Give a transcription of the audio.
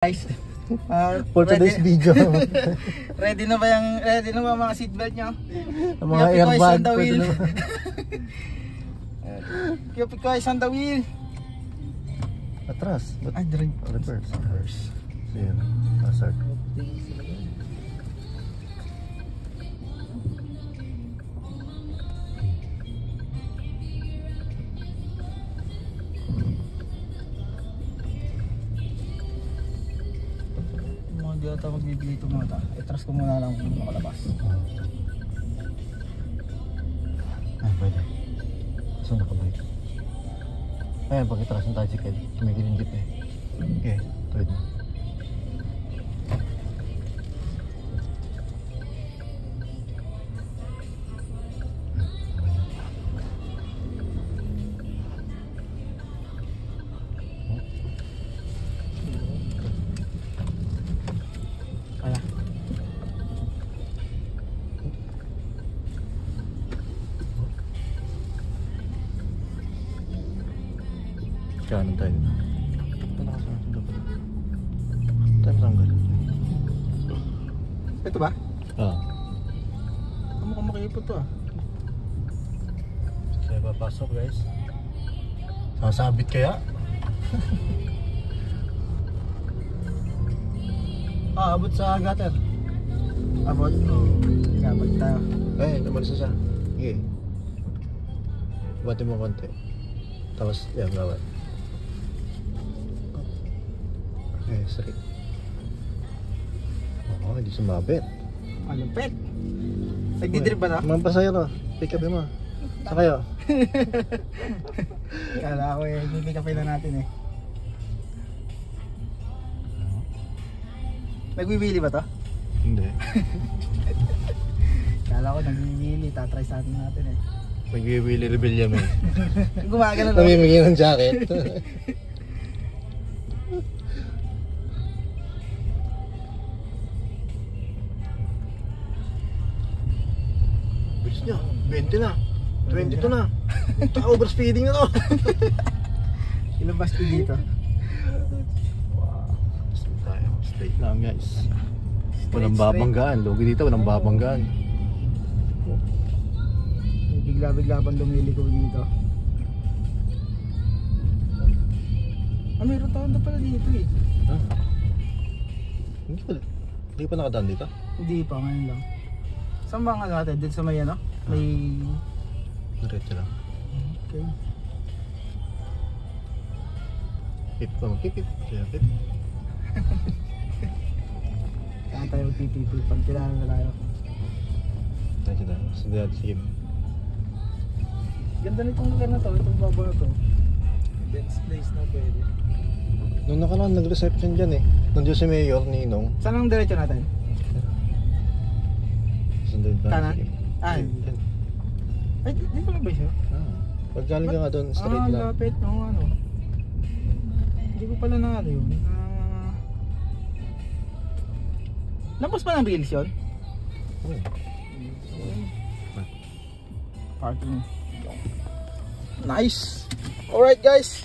Guys, for today's video. ready na ba mga seatbelt nyo? Mga airbag on the wheel. Kiyopikoy on the wheel. Atras. Ay, drive. Reverse. Yan. Hazard. Hindi ata magbibili ito mga ta. I-trust ko muna lang kung makalabas. Ay, pwede. Saan nakabalik? Ayan, pag-itras ng tricycle, tumigil yung jeep eh. Okay, tuwid mo. Kanan tayo. Ito nakasundo pa. Tayo tanggal. Ito ba? Oo. Mukhang makipot to ah. Kaya papasok guys. Sasabit kaya? Abot sa gutter. Abot? Oo. Abot tayo. Ay, umalis na siya. Sige. Bati mo konti. Tapos, yan, gawin. Eh, sakit. Oo, hindi sumabit. Malupit. Nagdidrip ba na? Mga pasayro, pick up mo. Sa kayo. Kala ko eh, pick upin na natin eh. Nagwiwili ba to? Hindi. Kala ko nagwiwili, tatry sa atin natin eh. Mag-Willy Rebellion eh. Gumagano na. Namimigay ng jacket. Bilis niya, 20 na. 22 na. Overspeeding na to. Ilang basti dito? Wow. Straight lang guys. Walang babanggaan. Lugi dito, walang babanggaan. Bigla-bigla pang lumiliko dito. Ah, mayroon taon na pala dito eh. Ah. Hindi pa nakadaan dito? Hindi pa, ngayon lang. Saan ba nga natin? Dito sa may ano? May... Diretso lang. Okay. Pip pa magpipip. Kaya pip. Saan tayo magpipipip? Pag kailangan na tayo. Sige. Ganda nitong lugar na to, itong baba na to. Best place na pwede. Nung nakaraan nag-reception dyan eh. Nandiyo si Mayor, Ninong. Saan ang diretso natin? Sundin ba? Kanan? Sige. Ah, Yan. ay, dito lang ba siya? Pag galing ka nga doon, straight lang. Lapit. Oo, ano. Hindi ko pala na ano yun. Labas pa ng reels yun? Parking. Nice. Alright guys.